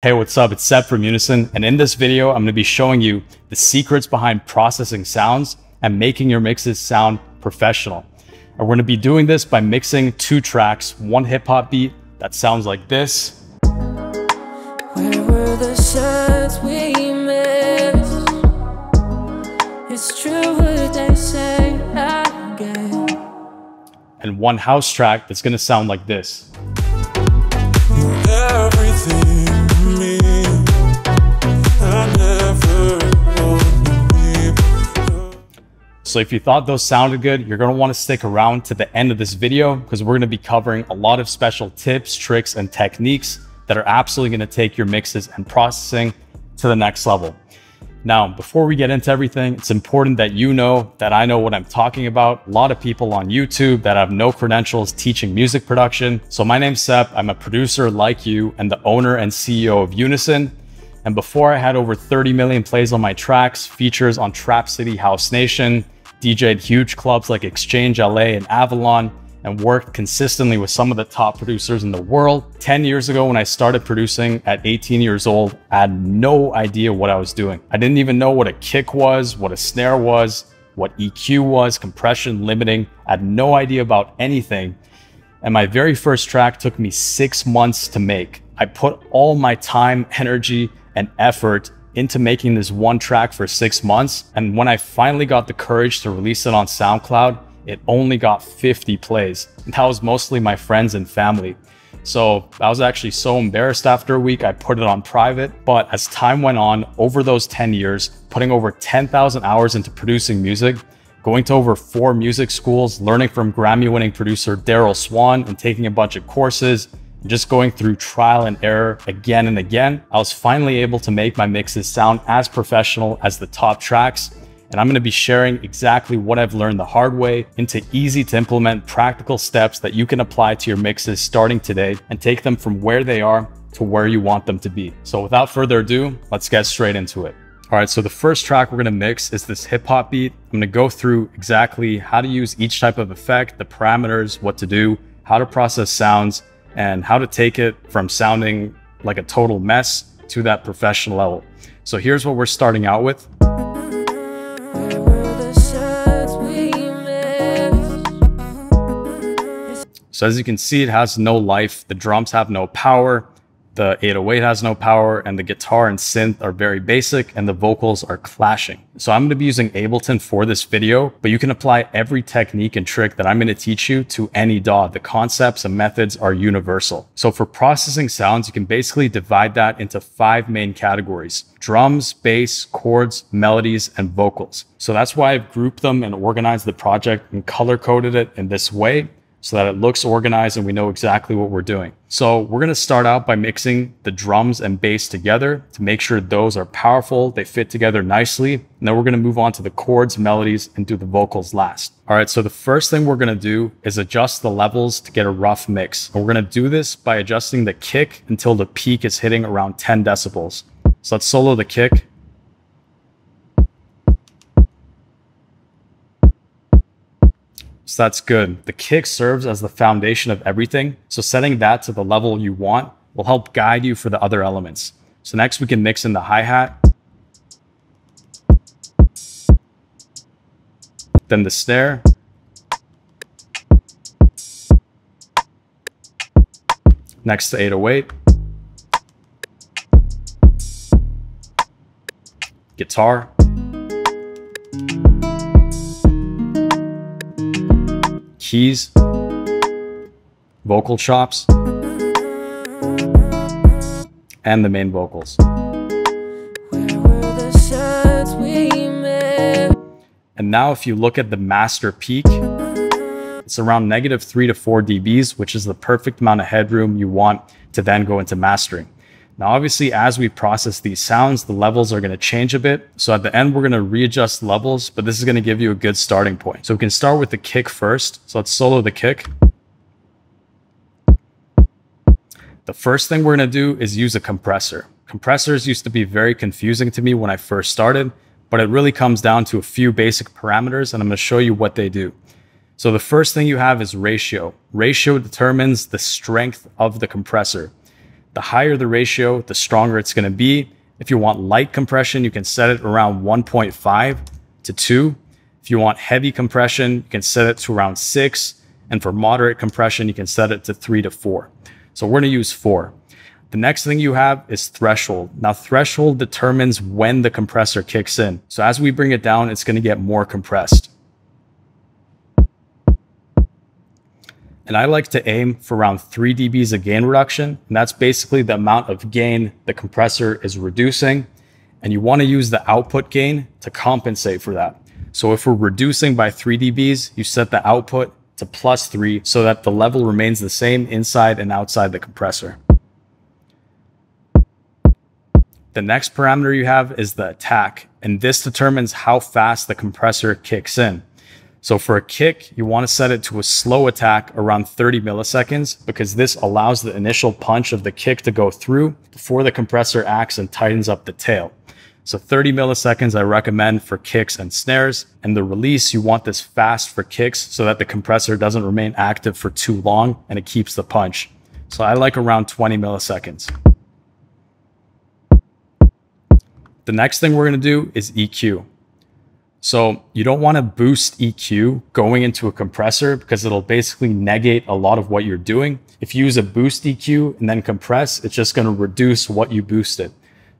Hey, what's up? It's Seb from Unison, and in this video, I'm going to be showing you the secrets behind processing sounds and making your mixes sound professional. And we're going to be doing this by mixing two tracks, one hip-hop beat that sounds like this. Where were the signs we missed? It's true what they say again. And one house track that's going to sound like this. Everything to me, I never believed. So if you thought those sounded good, you're going to want to stick around to the end of this video because we're going to be covering a lot of special tips, tricks, and techniques that are absolutely going to take your mixes and processing to the next level. Now, before we get into everything, it's important that you know that I know what I'm talking about. A lot of people on YouTube that have no credentials teaching music production. So my name's Seb. I'm a producer like you and the owner and CEO of Unison. And before I had over 30 million plays on my tracks, features on Trap City House Nation, DJ'd huge clubs like Exchange LA and Avalon, and worked consistently with some of the top producers in the world. 10 years ago, when I started producing at 18 years old, I had no idea what I was doing. I didn't even know what a kick was, what a snare was, what EQ was, compression, limiting. I had no idea about anything. And my very first track took me 6 months to make. I put all my time, energy, and effort into making this one track for 6 months. And when I finally got the courage to release it on SoundCloud, it only got 50 plays. And that was mostly my friends and family. So I was actually so embarrassed after a week, I put it on private. But as time went on, over those 10 years, putting over 10,000 hours into producing music, going to over 4 music schools, learning from Grammy-winning producer Daryl Swan and taking a bunch of courses, and just going through trial and error again and again, I was finally able to make my mixes sound as professional as the top tracks. And I'm going to be sharing exactly what I've learned the hard way into easy to implement practical steps that you can apply to your mixes starting today and take them from where they are to where you want them to be. So without further ado, let's get straight into it. All right, so the first track we're going to mix is this hip hop beat. I'm going to go through exactly how to use each type of effect, the parameters, what to do, how to process sounds, and how to take it from sounding like a total mess to that professional level. So here's what we're starting out with. So as you can see, it has no life. The drums have no power. The 808 has no power, and the guitar and synth are very basic, and the vocals are clashing. So I'm going to be using Ableton for this video, but you can apply every technique and trick that I'm going to teach you to any DAW. The concepts and methods are universal. So for processing sounds, you can basically divide that into 5 main categories: drums, bass, chords, melodies, and vocals. So that's why I've grouped them and organized the project and color-coded it in this way, so that it looks organized and we know exactly what we're doing. So we're going to start out by mixing the drums and bass together to make sure those are powerful, they fit together nicely. And then we're going to move on to the chords, melodies, and do the vocals last. All right, so the first thing we're going to do is adjust the levels to get a rough mix. And we're going to do this by adjusting the kick until the peak is hitting around 10 decibels. So let's solo the kick. So that's good. The kick serves as the foundation of everything. So setting that to the level you want will help guide you for the other elements. So next we can mix in the hi-hat, then the snare, next the 808, guitar, keys, vocal chops, and the main vocals. And now if you look at the master peak, it's around -3 to 4 dBs, which is the perfect amount of headroom you want to then go into mastering. Now, obviously, as we process these sounds, the levels are going to change a bit. So at the end, we're going to readjust levels, but this is going to give you a good starting point. So we can start with the kick first. So let's solo the kick. The first thing we're going to do is use a compressor. Compressors used to be very confusing to me when I first started, but it really comes down to a few basic parameters, and I'm going to show you what they do. So the first thing you have is ratio. Ratio determines the strength of the compressor. The higher the ratio, the stronger it's going to be. If you want light compression, you can set it around 1.5 to 2. If you want heavy compression, you can set it to around 6. And for moderate compression, you can set it to 3 to 4. So we're going to use 4. The next thing you have is threshold. Now, threshold determines when the compressor kicks in. So as we bring it down, it's going to get more compressed. And I like to aim for around 3 dBs of gain reduction. And that's basically the amount of gain the compressor is reducing. And you want to use the output gain to compensate for that. So if we're reducing by 3 dBs, you set the output to +3 so that the level remains the same inside and outside the compressor. The next parameter you have is the attack, and this determines how fast the compressor kicks in. So for a kick, you want to set it to a slow attack around 30 milliseconds because this allows the initial punch of the kick to go through before the compressor acts and tightens up the tail. So 30 milliseconds I recommend for kicks and snares, and the release, you want this fast for kicks so that the compressor doesn't remain active for too long and it keeps the punch. So I like around 20 milliseconds. The next thing we're going to do is EQ. So you don't want to boost EQ going into a compressor because it'll basically negate a lot of what you're doing. If you use a boost EQ and then compress, it's just going to reduce what you boosted.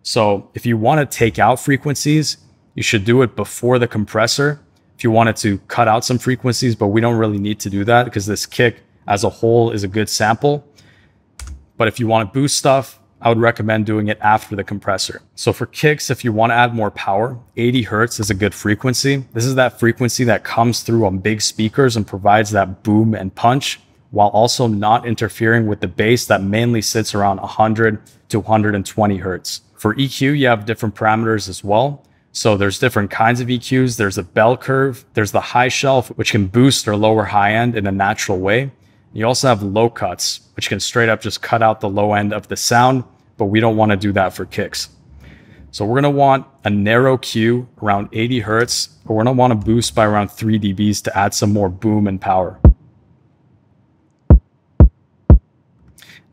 So if you want to take out frequencies, you should do it before the compressor. If you wanted to cut out some frequencies, but we don't really need to do that because this kick as a whole is a good sample. But if you want to boost stuff, I would recommend doing it after the compressor. So for kicks, if you want to add more power, 80 Hertz is a good frequency. This is that frequency that comes through on big speakers and provides that boom and punch while also not interfering with the bass that mainly sits around 100 to 120 Hertz. For EQ, you have different parameters as well. So there's different kinds of EQs. There's a bell curve. There's the high shelf, which can boost or lower high end in a natural way. You also have low cuts, which can straight up just cut out the low end of the sound, but we don't want to do that for kicks. So we're going to want a narrow Q around 80 Hertz, but we're going to want to boost by around 3 dBs to add some more boom and power.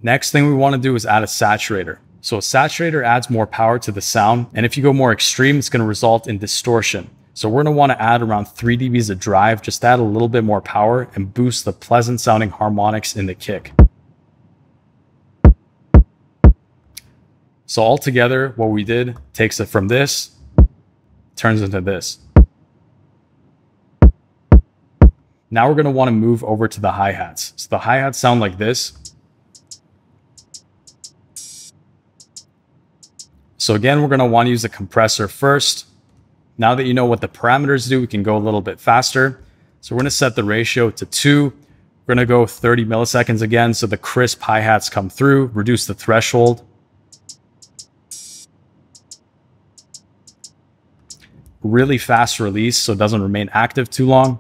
Next thing we want to do is add a saturator. So a saturator adds more power to the sound, and if you go more extreme, it's going to result in distortion. So we're going to want to add around 3 dBs of drive, just add a little bit more power and boost the pleasant sounding harmonics in the kick. So altogether, what we did takes it from this, turns into this. Now we're going to want to move over to the hi-hats. So the hi-hats sound like this. So again, we're going to want to use a compressor first. Now that you know what the parameters do, we can go a little bit faster. So we're going to set the ratio to 2. We're going to go 30 milliseconds again so the crisp hi-hats come through, reduce the threshold. Really fast release so it doesn't remain active too long.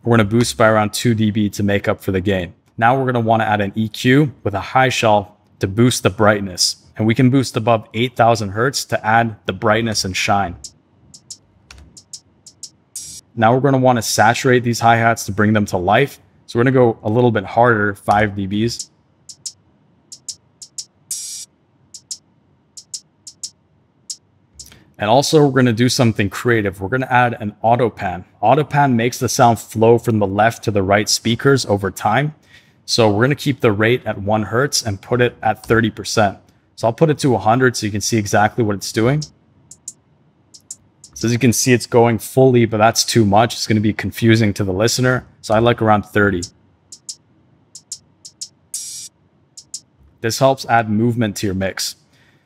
We're going to boost by around 2 dB to make up for the gain. Now we're going to want to add an EQ with a high shelf to boost the brightness. And we can boost above 8,000 Hertz to add the brightness and shine. Now we're going to want to saturate these hi-hats to bring them to life. So we're going to go a little bit harder, 5 dBs. And also we're going to do something creative. We're going to add an auto pan. Auto pan makes the sound flow from the left to the right speakers over time. So we're going to keep the rate at 1 Hertz and put it at 30%. So I'll put it to 100 so you can see exactly what it's doing. So as you can see, it's going fully, but that's too much. It's going to be confusing to the listener. So I like around 30. This helps add movement to your mix.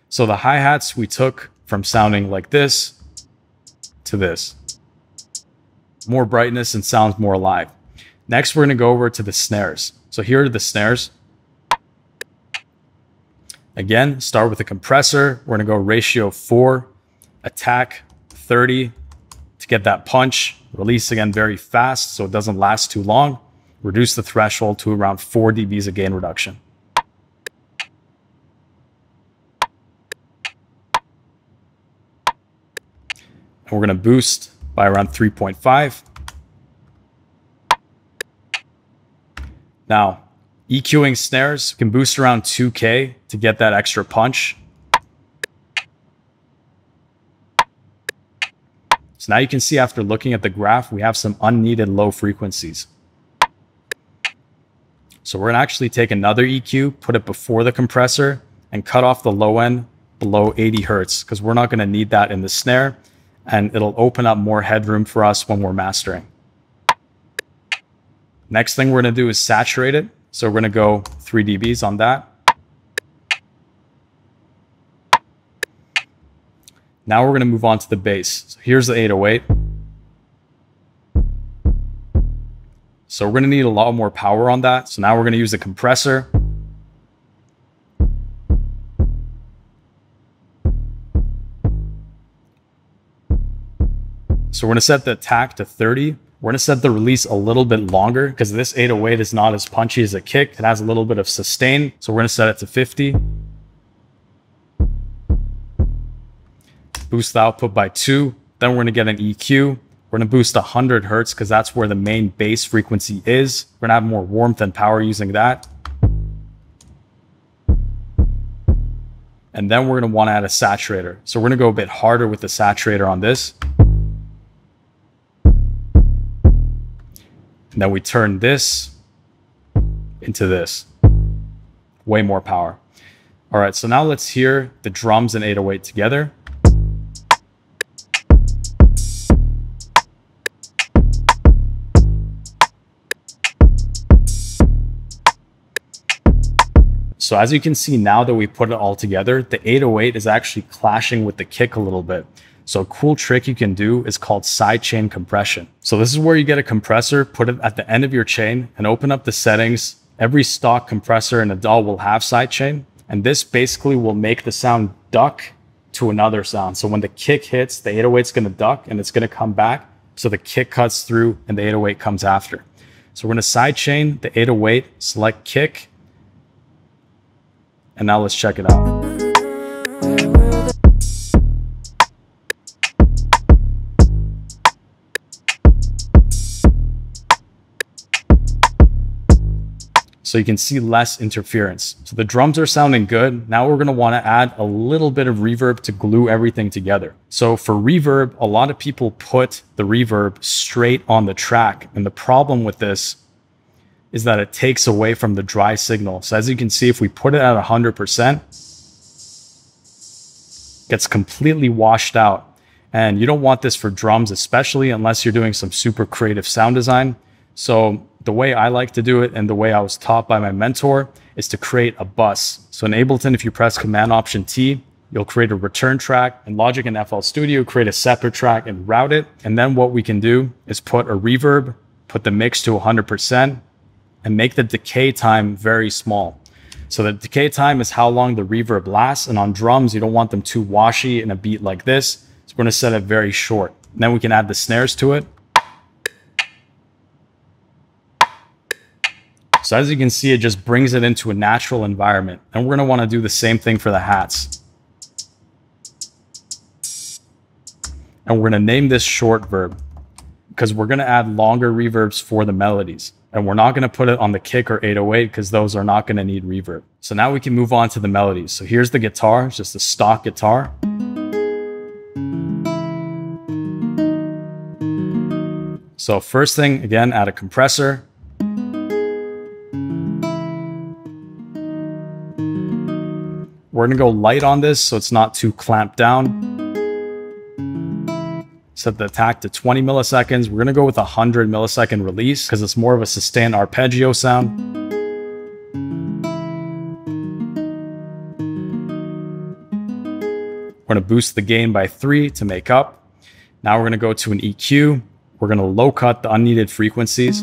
So the hi-hats we took from sounding like this to this. More brightness and sounds more alive. Next, we're going to go over to the snares. So here are the snares. Again, start with a compressor. We're going to go ratio 4, attack 30 to get that punch. Release again very fast so it doesn't last too long. Reduce the threshold to around 4 dBs of gain reduction. And we're going to boost by around 3.5. Now, EQing snares can boost around 2K to get that extra punch. So now you can see after looking at the graph, we have some unneeded low frequencies. So we're gonna actually take another EQ, put it before the compressor, and cut off the low end below 80 Hertz, because we're not gonna need that in the snare, and it'll open up more headroom for us when we're mastering. Next thing we're gonna do is saturate it. So we're gonna go 3 dBs on that. Now we're gonna move on to the bass. So here's the 808. So we're gonna need a lot more power on that. So now we're gonna use a compressor. So we're gonna set the attack to 30. We're gonna set the release a little bit longer because this 808 is not as punchy as a kick. It has a little bit of sustain. So we're gonna set it to 50. Boost the output by 2. Then we're gonna get an EQ. We're gonna boost 100 Hertz because that's where the main bass frequency is. We're gonna have more warmth and power using that. And then we're gonna wanna add a saturator. So we're gonna go a bit harder with the saturator on this. And then we turn this into this. Way more power. All right, so now let's hear the drums and 808 together. So as you can see now that we put it all together, the 808 is actually clashing with the kick a little bit. So a cool trick you can do is called sidechain compression. So this is where you get a compressor, put it at the end of your chain and open up the settings. Every stock compressor in a DAW will have sidechain. And this basically will make the sound duck to another sound. So when the kick hits, the 808 is going to duck and it's going to come back. So the kick cuts through and the 808 comes after. So we're going to sidechain the 808, select kick. And now let's check it out. So you can see less interference. So the drums are sounding good. Now we're gonna wanna add a little bit of reverb to glue everything together. So for reverb, a lot of people put the reverb straight on the track. And the problem with this is that it takes away from the dry signal. So as you can see, if we put it at 100%, it gets completely washed out. And you don't want this for drums, especially unless you're doing some super creative sound design. So the way I like to do it and the way I was taught by my mentor is to create a bus. So in Ableton, if you press Command Option T, you'll create a return track. In Logic and FL Studio, create a separate track and route it. And then what we can do is put a reverb, put the mix to 100%, and make the decay time very small. So the decay time is how long the reverb lasts. And on drums, you don't want them too washy in a beat like this. So we're gonna set it very short. And then we can add the snares to it. So as you can see, it just brings it into a natural environment. And we're gonna wanna do the same thing for the hats. And we're gonna name this short verb because we're gonna add longer reverbs for the melodies. And we're not gonna put it on the kick or 808 because those are not gonna need reverb. So now we can move on to the melodies. So here's the guitar, it's just a stock guitar. So first thing, again, add a compressor. We're gonna go light on this so it's not too clamped down. Set the attack to 20 milliseconds. We're gonna go with 100 millisecond release because it's more of a sustained arpeggio sound. We're gonna boost the gain by 3 to make up. Now we're gonna go to an EQ. We're gonna low cut the unneeded frequencies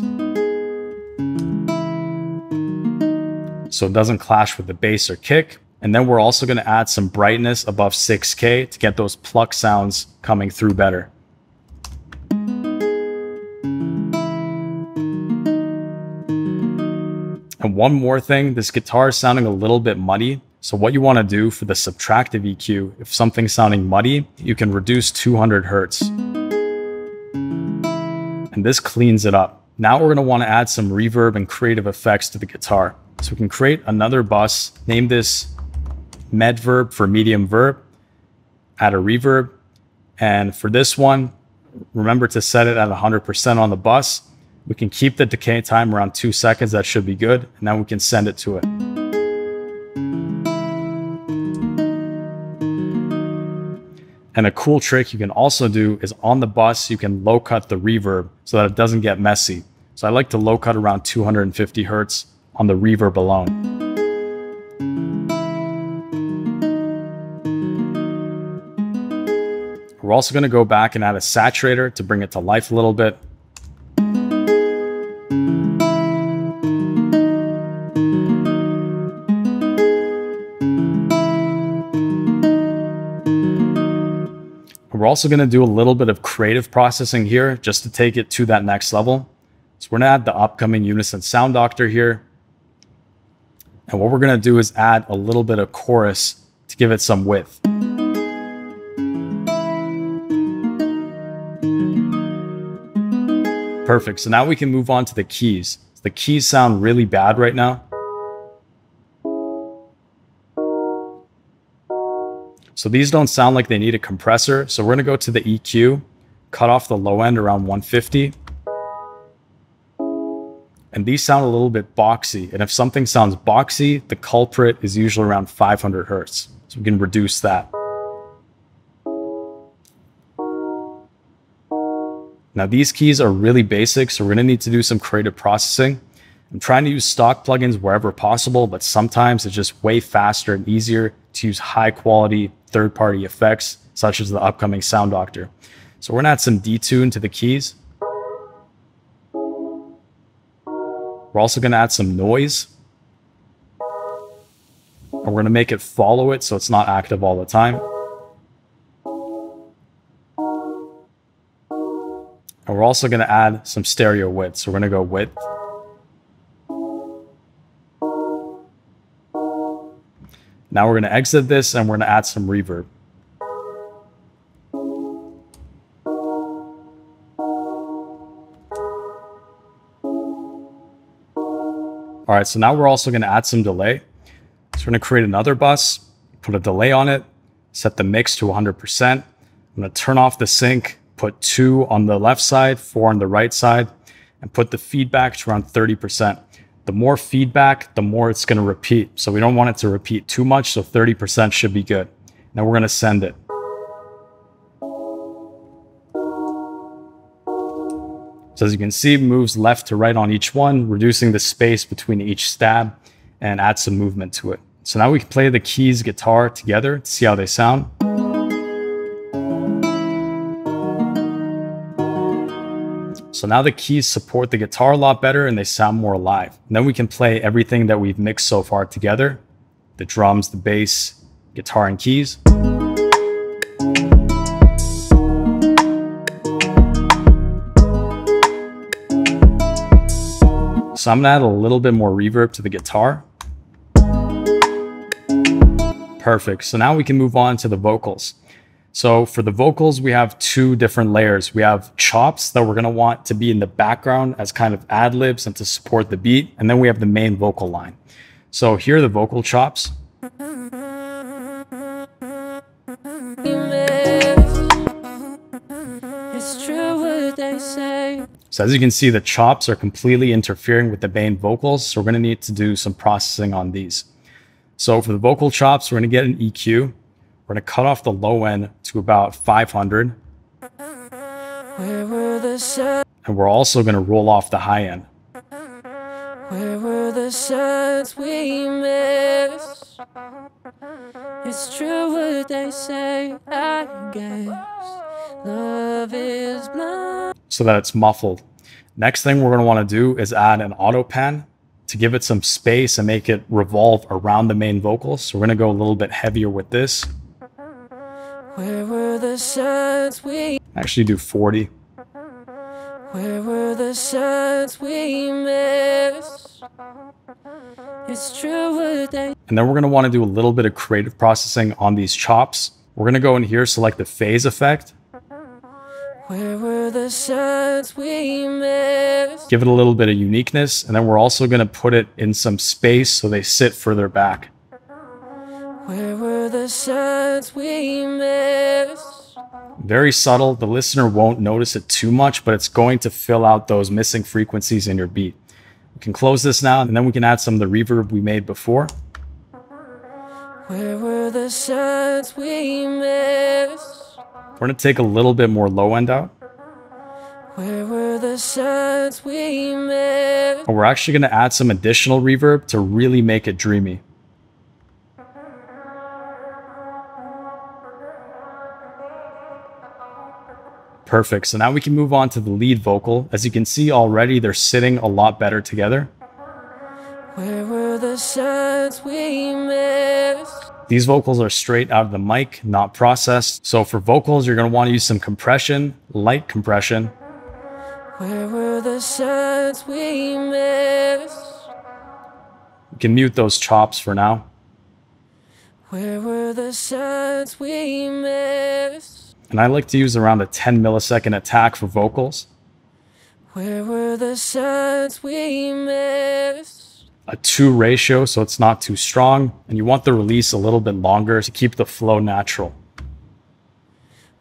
so it doesn't clash with the bass or kick. And then we're also gonna add some brightness above 6K to get those pluck sounds coming through better. And one more thing, this guitar is sounding a little bit muddy. So what you want to do for the subtractive EQ, if something's sounding muddy, you can reduce 200 Hertz. And this cleans it up. Now we're going to want to add some reverb and creative effects to the guitar. So we can create another bus, name this med verb for medium verb, add a reverb. And for this one, remember to set it at 100% on the bus. We can keep the decay time around 2 seconds. That should be good. And then we can send it to it. And a cool trick you can also do is on the bus, you can low cut the reverb so that it doesn't get messy. So I like to low cut around 250 Hertz on the reverb alone. We're also going to go back and add a saturator to bring it to life a little bit. We're also going to do a little bit of creative processing here just to take it to that next level. So we're going to add the upcoming Unison Sound Doctor here. And what we're going to do is add a little bit of chorus to give it some width. Perfect. So now we can move on to the keys. The keys sound really bad right now. So these don't sound like they need a compressor. So we're going to go to the EQ, cut off the low end around 150. And these sound a little bit boxy. And if something sounds boxy, the culprit is usually around 500 Hertz. So we can reduce that. Now these keys are really basic, so we're going to need to do some creative processing. I'm trying to use stock plugins wherever possible, but sometimes it's just way faster and easier to use high quality third-party effects, such as the upcoming Sound Doctor. So we're going to add some detune to the keys. We're also going to add some noise. And we're going to make it follow it so it's not active all the time. And we're also going to add some stereo width. So we're going to go width. Now we're going to exit this and we're going to add some reverb. All right, so now we're also going to add some delay. So we're going to create another bus, put a delay on it, set the mix to 100%. I'm going to turn off the sync, put 2 on the left side, 4 on the right side, and put the feedback to around 30%. The more feedback, the more it's going to repeat. So we don't want it to repeat too much, so 30% should be good. Now we're going to send it. So as you can see, it moves left to right on each one, reducing the space between each stab and add some movement to it. So now we can play the keys guitar together to see how they sound. So now the keys support the guitar a lot better and they sound more alive. And then we can play everything that we've mixed so far together. The drums, the bass, guitar, and keys. So I'm gonna add a little bit more reverb to the guitar. Perfect. So now we can move on to the vocals. So for the vocals, we have 2 different layers. We have chops that we're going to want to be in the background as kind of ad-libs and to support the beat. And then we have the main vocal line. So here are the vocal chops. So as you can see, the chops are completely interfering with the main vocals. So we're going to need to do some processing on these. So for the vocal chops, we're going to get an EQ. We're going to cut off the low end to about 500. And we're also going to roll off the high end. Where were the signs we missed? It's true what they say, I guess. Love is blind. So that it's muffled. Next thing we're going to want to do is add an auto pan to give it some space and make it revolve around the main vocals. So we're going to go a little bit heavier with this. Where were the signs we actually do 40. Where were the signs we missed? It's true what they. And then we're going to want to do a little bit of creative processing on these chops. We're going to go in here, select the phase effect. Where were the signs we missed? Give it a little bit of uniqueness, and then we're also going to put it in some space so they sit further back. Where were the signs we missed? Very subtle. The listener won't notice it too much, but it's going to fill out those missing frequencies in your beat. We can close this now, and then we can add some of the reverb we made before. Where were the signs we missed? We're going to take a little bit more low end out. Where were the signs we missed? And we're actually going to add some additional reverb to really make it dreamy. Perfect. So now we can move on to the lead vocal. As you can see already, they're sitting a lot better together. Where were the signs we missed? These vocals are straight out of the mic, not processed. So for vocals, you're going to want to use some compression, light compression. Where were the signs we missed? You can mute those chops for now. Where were the signs we missed? And I like to use around a 10 millisecond attack for vocals. Where were the signs we missed? A 2 ratio, so it's not too strong. And you want the release a little bit longer to keep the flow natural.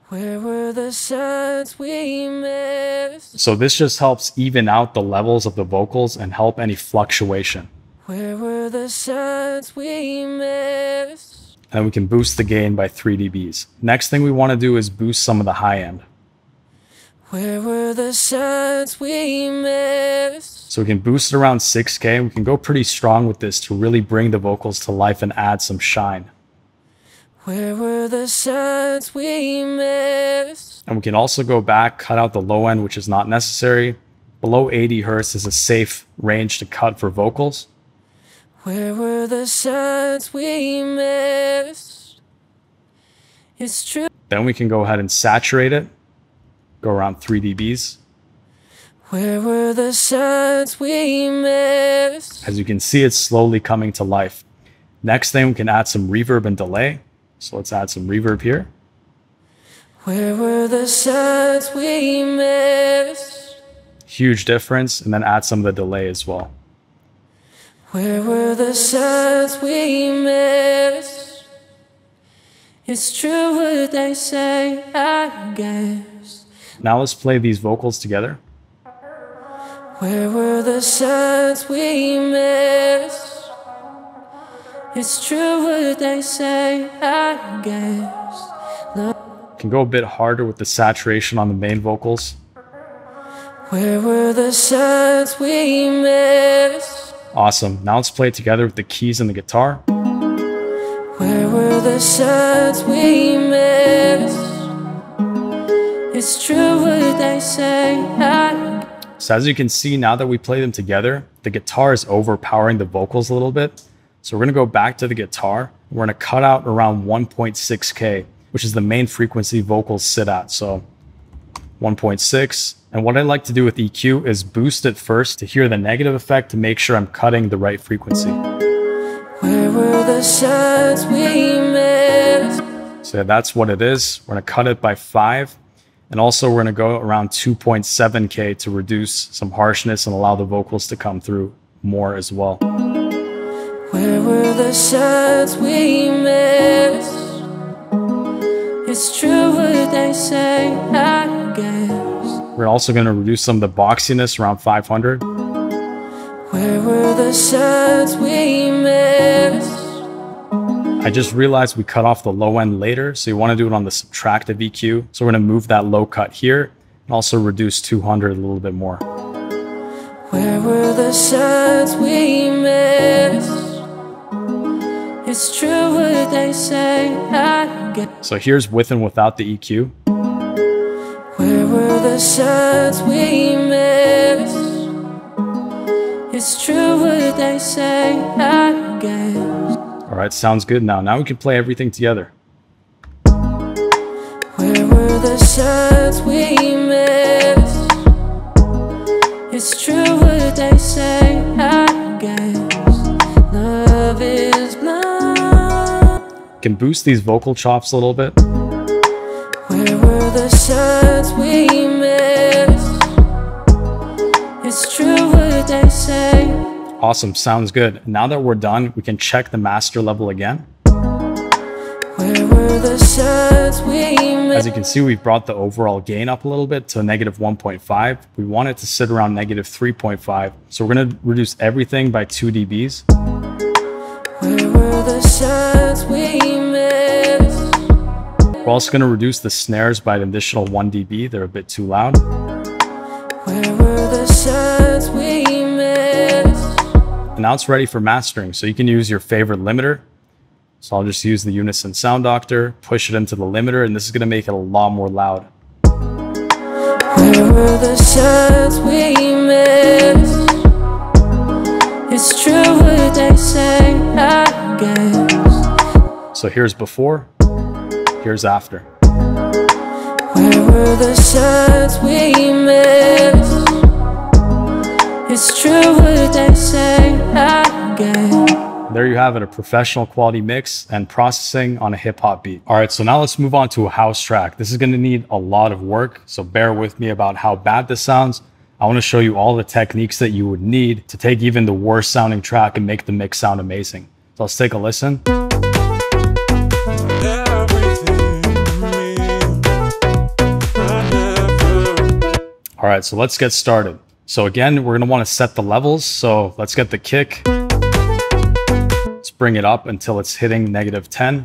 Where were the signs we missed? So this just helps even out the levels of the vocals and help any fluctuation. Where were the signs we missed? And we can boost the gain by 3 dBs. Next thing we want to do is boost some of the high end. Where were the signs we missed? So we can boost it around 6K. We can go pretty strong with this to really bring the vocals to life and add some shine. Where were the signs we missed? And we can also go back, cut out the low end, which is not necessary. Below 80 Hertz is a safe range to cut for vocals. Where were the signs we missed? It's true. Then we can go ahead and saturate it. Go around 3 dBs. Where were the signs we missed? As you can see, it's slowly coming to life. Next thing, we can add some reverb and delay. So let's add some reverb here. Where were the signs we missed? Huge difference. And then add some of the delay as well. Where were the signs we missed? It's true what they say, I guess. Now let's play these vocals together. Where were the signs we missed? It's true what they say, I guess. Can go a bit harder with the saturation on the main vocals. Where were the signs we missed? Awesome. Now let's play it together with the keys and the guitar. Where were the signs we missed? It's true what they say. So as you can see, now that we play them together, the guitar is overpowering the vocals a little bit. So we're going to go back to the guitar. We're going to cut out around 1.6K, which is the main frequency vocals sit at. So 1.6. And what I like to do with EQ is boost it first to hear the negative effect to make sure I'm cutting the right frequency. Where were the signs we missed? So that's what it is. We're going to cut it by 5. And also we're going to go around 2.7K to reduce some harshness and allow the vocals to come through more as well. Where were the signs we missed? It's true what they say, I guess. We're also going to reduce some of the boxiness around 500. Where were the signs we missed? I just realized we cut off the low end later, so you want to do it on the subtractive EQ. So we're going to move that low cut here and also reduce 200 a little bit more. Where were the signs we missed? It's true what they say, I guess. So here's with and without the EQ. Where were the signs we missed? It's true what they say, I guess. All right, sounds good now. Now we can play everything together. Where were the signs we missed? It's true what they say, I guess. Love is blind. Can boost these vocal chops a little bit. Where were the signs we Awesome, sounds good. Now that we're done, we can check the master level again. Where were the signs we made? As you can see, we've brought the overall gain up a little bit to -1.5. We want it to sit around -3.5. So we're gonna reduce everything by 2 dBs. Where were the signs we missed? We're also gonna reduce the snares by an additional 1 dB. They're a bit too loud. Where were the signs we missed? And now it's ready for mastering. So you can use your favorite limiter. So I'll just use the Unison Sound Doctor, push it into the limiter, and this is gonna make it a lot more loud. Where were the signs we missed? It's true what they say, I guess. So here's before, here's after. Where were the signs we missed? It's true what they say, I guess. There you have it, a professional quality mix and processing on a hip hop beat. All right, so now let's move on to a house track. This is gonna need a lot of work, so bear with me about how bad this sounds. I wanna show you all the techniques that you would need to take even the worst sounding track and make the mix sound amazing. So let's take a listen. All right, so let's get started. So again, we're gonna wanna set the levels. So let's get the kick. Let's bring it up until it's hitting -10.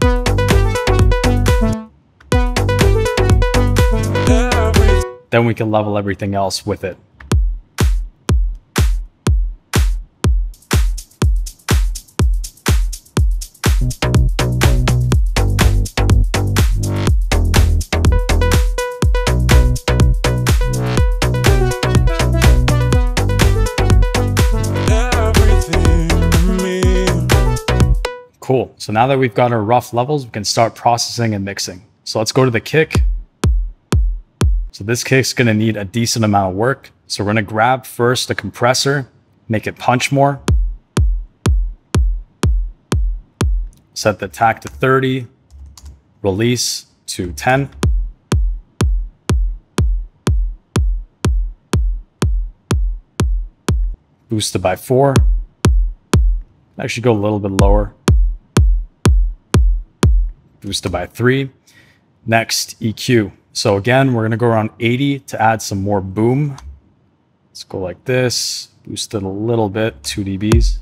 Then we can level everything else with it. Cool. So now that we've got our rough levels, we can start processing and mixing. So let's go to the kick. So this kick's gonna need a decent amount of work. So we're gonna grab first the compressor, make it punch more. Set the attack to 30, release to 10. Boost it by 4. Actually go a little bit lower. Boosted by 3. Next, EQ. So again, we're gonna go around 80 to add some more boom. Let's go like this, boost it a little bit, 2 dBs.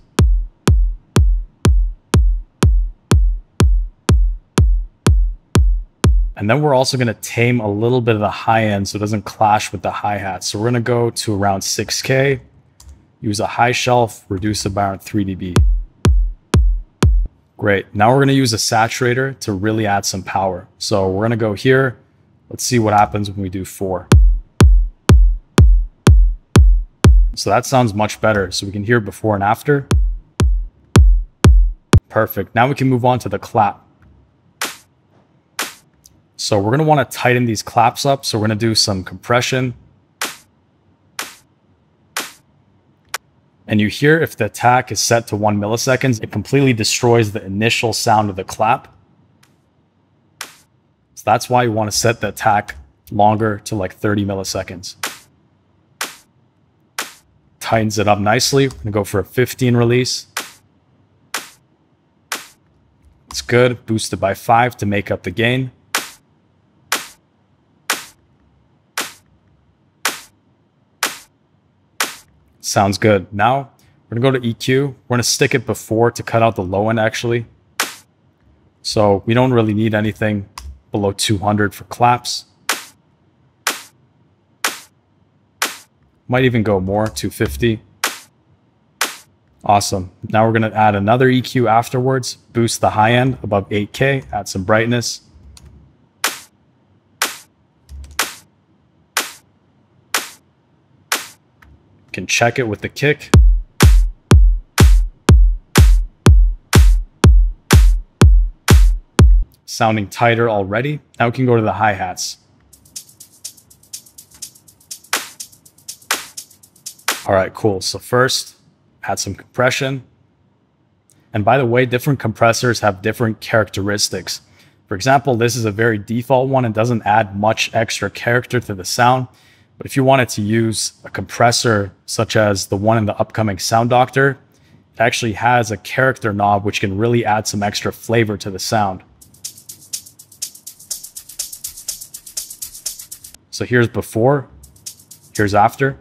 And then we're also gonna tame a little bit of the high end so it doesn't clash with the hi-hat. So we're gonna go to around 6K, use a high shelf, reduce it by around 3 dB. Great. Now we're going to use a saturator to really add some power. So we're going to go here. Let's see what happens when we do 4. So that sounds much better. So we can hear before and after. Perfect. Now we can move on to the clap. So we're going to want to tighten these claps up. So we're going to do some compression. And you hear if the attack is set to 1 millisecond, it completely destroys the initial sound of the clap. So that's why you want to set the attack longer to like 30 milliseconds. Tightens it up nicely. We're gonna go for a 15 release. It's good. Boosted by 5 to make up the gain. Sounds good. Now we're gonna go to EQ. We're gonna stick it before to cut out the low end actually. So we don't really need anything below 200 for claps. Might even go more, 250. Awesome. Now we're gonna add another EQ afterwards, boost the high end above 8K, add some brightness. Can check it with the kick. Sounding tighter already. Now we can go to the hi-hats. All right, cool. So first, add some compression. And by the way, different compressors have different characteristics. For example, this is a very default one and doesn't add much extra character to the sound. But if you wanted to use a compressor such as the one in the upcoming Sound Doctor, It actually has a character knob, which can really add some extra flavor to the sound. So here's before, here's after.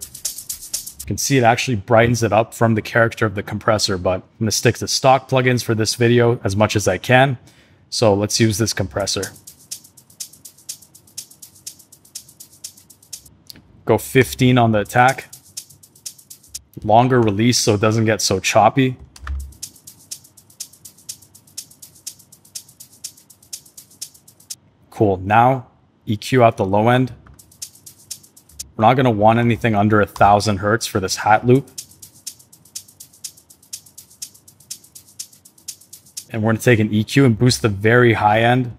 You can see it actually brightens it up from the character of the compressor, but I'm going to stick to stock plugins for this video as much as I can. So let's use this compressor. Go 15 on the attack. Longer release so it doesn't get so choppy. Cool. Now EQ out the low end. We're not going to want anything under 1000 hertz for this hat loop. And we're going to take an EQ and boost the very high end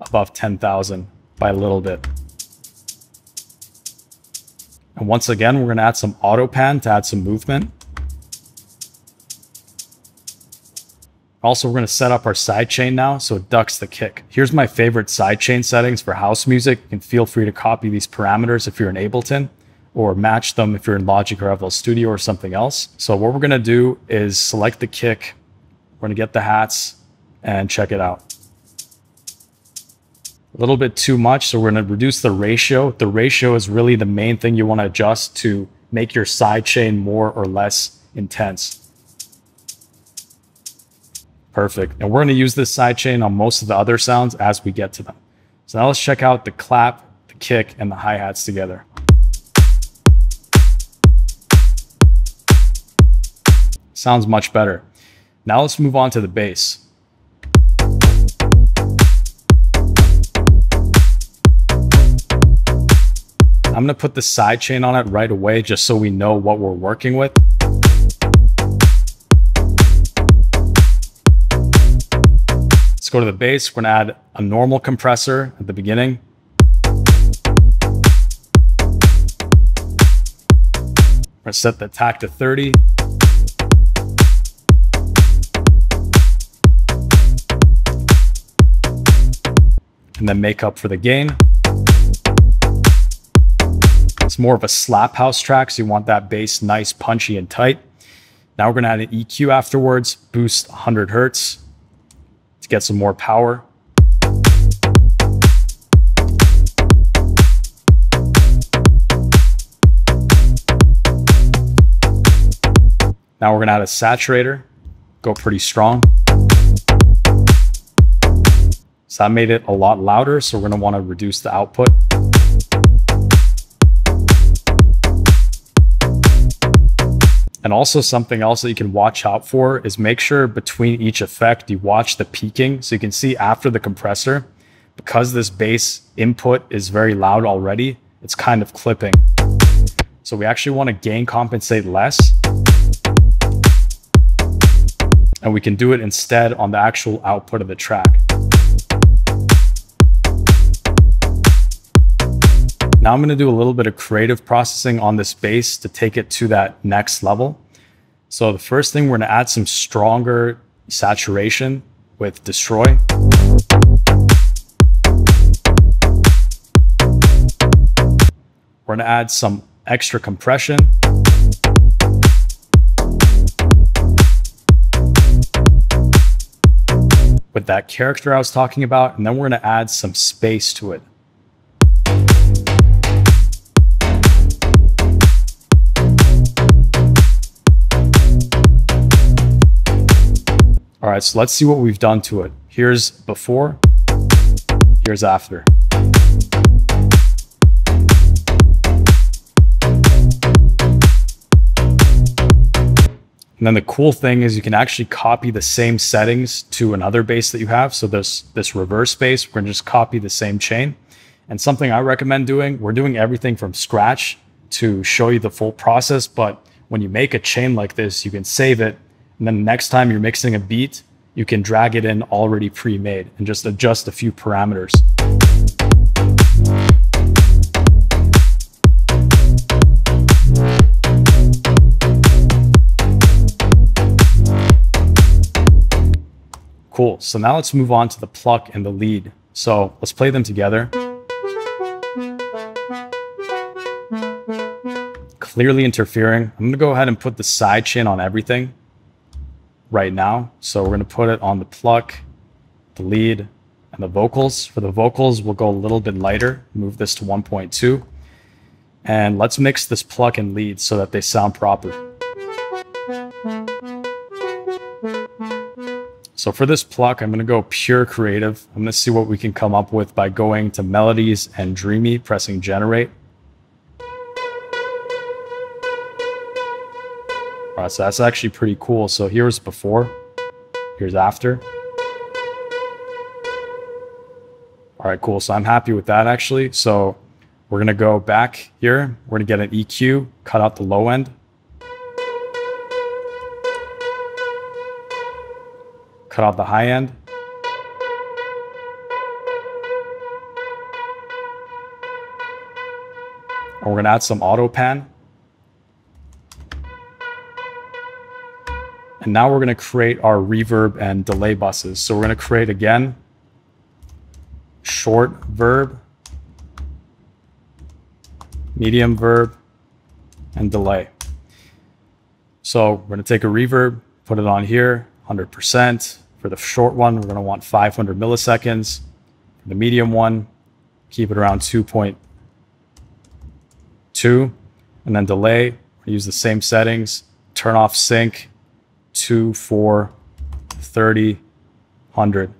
above 10,000 by a little bit. And once again, we're going to add some auto pan to add some movement. Also, we're going to set up our sidechain now so it ducks the kick. Here's my favorite sidechain settings for house music. You can feel free to copy these parameters if you're in Ableton, or match them if you're in Logic or FL Studio or something else. So what we're going to do is select the kick. We're going to get the hats and check it out. A little bit too much, so we're going to reduce the ratio. The ratio is really the main thing you want to adjust to make your sidechain more or less intense. Perfect. And we're going to use this sidechain on most of the other sounds as we get to them. So now let's check out the clap, the kick, and the hi-hats together. Sounds much better. Now let's move on to the bass. I'm going to put the sidechain on it right away just so we know what we're working with. Let's go to the bass. We're going to add a normal compressor at the beginning. We're going to set the attack to 30. And then make up for the gain. It's more of a slap house track, so you want that bass nice, punchy, and tight. Now we're going to add an EQ afterwards, boost 100 hertz to get some more power. Now we're going to add a saturator, go pretty strong. So that made it a lot louder, so we're going to want to reduce the output. And also something else that you can watch out for is make sure between each effect you watch the peaking. So you can see after the compressor, because this bass input is very loud already, it's kind of clipping. So we actually want to gain compensate less. And we can do it instead on the actual output of the track. Now I'm going to do a little bit of creative processing on this bass to take it to that next level. So the first thing, we're going to add some stronger saturation with Destroy. We're going to add some extra compression. With that character I was talking about, and then we're going to add some space to it. All right, so let's see what we've done to it. Here's before, here's after. And then the cool thing is you can actually copy the same settings to another bass that you have. So this reverse bass, we're gonna just copy the same chain. And something I recommend doing, we're doing everything from scratch to show you the full process. But when you make a chain like this, you can save it. And then next time you're mixing a beat, you can drag it in already pre-made and just adjust a few parameters. Cool, so now let's move on to the pluck and the lead. So let's play them together. Clearly interfering. I'm gonna go ahead and put the sidechain on everything. right now. So we're going to put it on the pluck, the lead, and the vocals. For the vocals, we'll go a little bit lighter, move this to 1.2. And let's mix this pluck and lead so that they sound proper. So for this pluck, I'm going to go pure creative. I'm going to see what we can come up with by going to melodies and dreamy, pressing generate. All right, so that's actually pretty cool. So here's before, here's after. All right, cool. So I'm happy with that actually. So we're going to go back here. We're going to get an EQ, cut out the low end. Cut out the high end. And we're going to add some auto pan. And now we're going to create our reverb and delay buses. So we're going to create again, short verb, medium verb, and delay. So we're going to take a reverb, put it on here, 100%. For the short one, we're going to want 500 milliseconds. For the medium one, keep it around 2.2. And then delay, we use the same settings, turn off sync, 2, 4, 30, 100.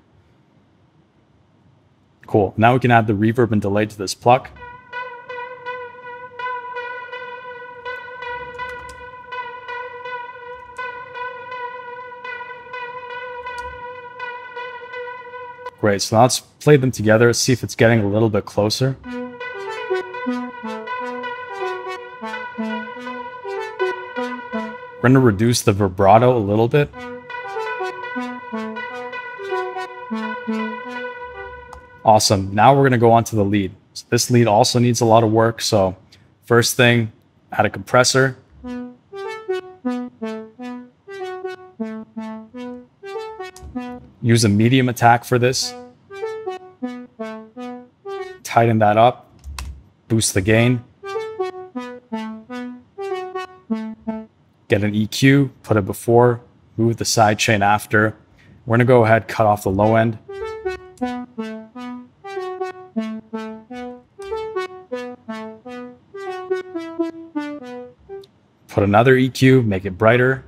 Cool. Now we can add the reverb and delay to this pluck. Great. So now let's play them together, see if it's getting a little bit closer. We're going to reduce the vibrato a little bit. Awesome. Now we're going to go on to the lead. So this lead also needs a lot of work. So first thing, add a compressor. Use a medium attack for this. Tighten that up. Boost the gain. Get an EQ, put it before, move the sidechain after. We're going to go ahead, cut off the low end. Put another EQ, make it brighter.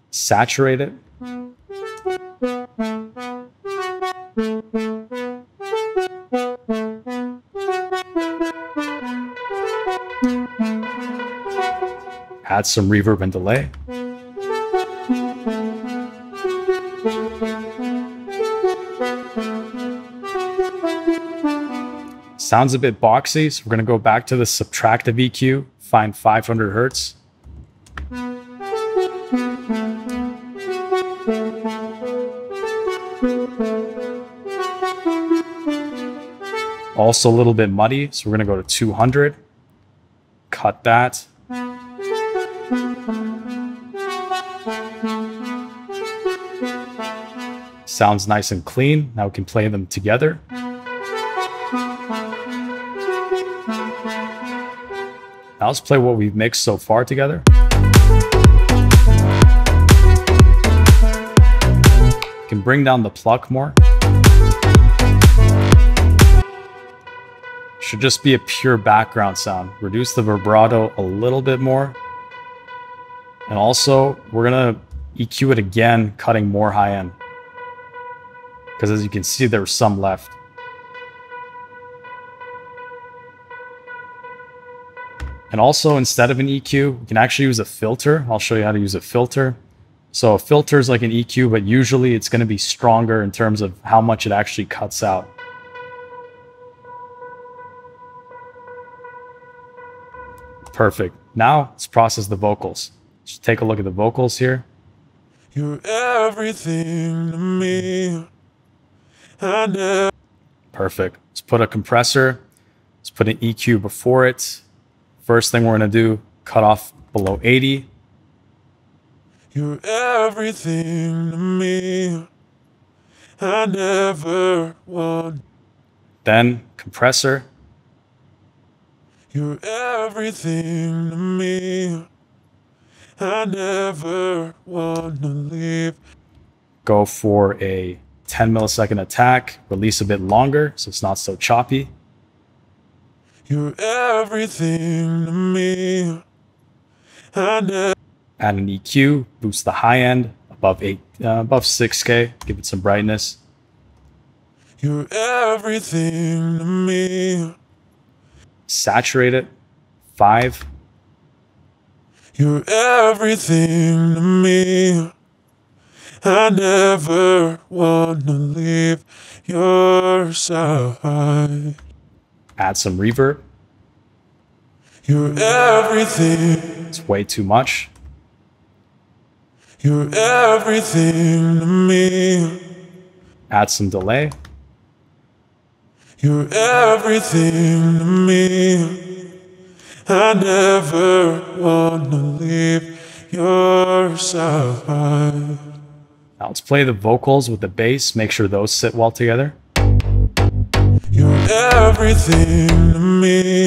Saturate it. Add some reverb and delay. Sounds a bit boxy, so we're going to go back to the subtractive EQ, find 500 hertz. Also a little bit muddy, so we're going to go to 200. Cut that. Sounds nice and clean. Now we can play them together. Now let's play what we've mixed so far together. You can bring down the pluck more. Should just be a pure background sound. Reduce the vibrato a little bit more. And also, we're gonna EQ it again, cutting more high end. Because as you can see, there was some left. And also, instead of an EQ, we can actually use a filter. I'll show you how to use a filter. So a filter is like an EQ, but usually it's going to be stronger in terms of how much it actually cuts out. Perfect. Now let's process the vocals. Just take a look at the vocals here. You're everything to me. I know. Perfect. Let's put a compressor. Let's put an EQ before it. First thing we're going to do, cut off below 80. You're everything to me. I never want. Then compressor. You're everything to me. I never wanna leave. Go for a 10 millisecond attack, release a bit longer so it's not so choppy. You're everything to me. Add an EQ, boost the high end above 6K, give it some brightness. You're everything to me. Saturate it, 5. You're everything to me. I never wanna leave your side. Add some reverb. You're everything. It's way too much. You're everything to me. Add some delay. You're everything to me. I never wanna leave your side. Now let's play the vocals with the bass. Make sure those sit well together. You're everything to me.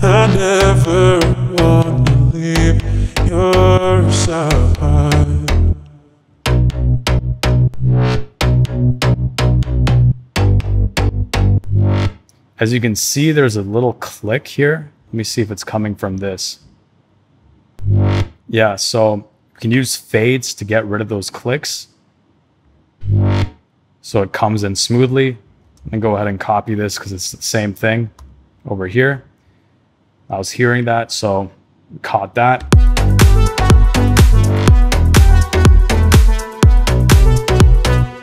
I never wanna leave your side. As you can see, there's a little click here. Let me see if it's coming from this. Yeah, so you can use fades to get rid of those clicks, so it comes in smoothly. And go ahead and copy this because it's the same thing over here. I was hearing that, so caught that.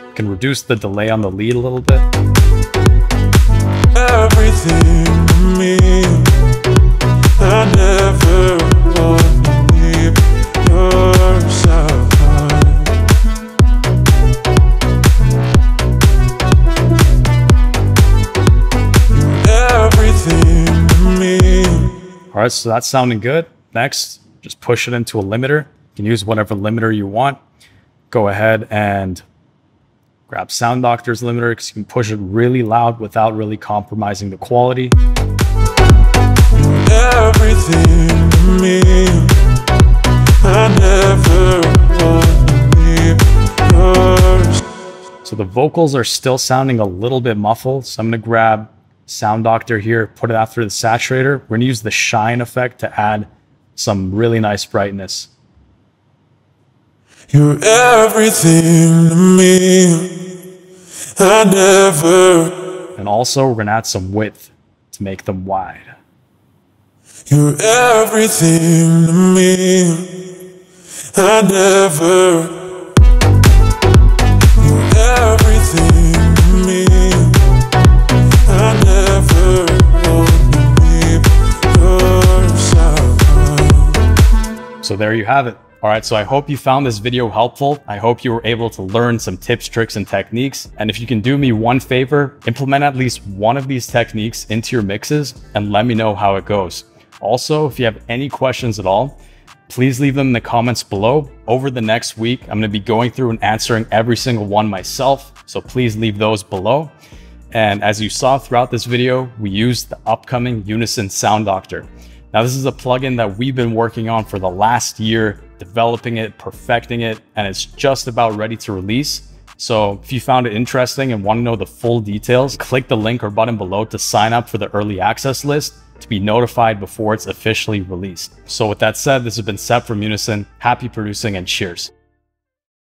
You can reduce the delay on the lead a little bit. Everything to me. I never wanna leave your side. Everything to me. All right, so that's sounding good. Next, just push it into a limiter. You can use whatever limiter you want. Go ahead and grab Sound Doctor's limiter because you can push it really loud without really compromising the quality. Everything to me. I never wanna leave yours. So the vocals are still sounding a little bit muffled. So I'm going to grab Sound Doctor here, put it after the saturator. We're going to use the shine effect to add some really nice brightness. You're everything to me. I never. And also we're going to add some width to make them wide. You're everything to me. I never. You're everything to me. I never wanna leave your side. So there you have it. All right, so I hope you found this video helpful. I hope you were able to learn some tips, tricks, and techniques. And if you can do me one favor, implement at least one of these techniques into your mixes and let me know how it goes. Also, if you have any questions at all, please leave them in the comments below. Over the next week, I'm going to be going through and answering every single one myself. So please leave those below. And as you saw throughout this video, we used the upcoming Unison Sound Doctor. Now, this is a plugin that we've been working on for the last year, developing it, perfecting it, and it's just about ready to release. So if you found it interesting and want to know the full details, click the link or button below to sign up for the early access list to be notified before it's officially released. So with that said, this has been Seb from Unison. Happy producing and cheers.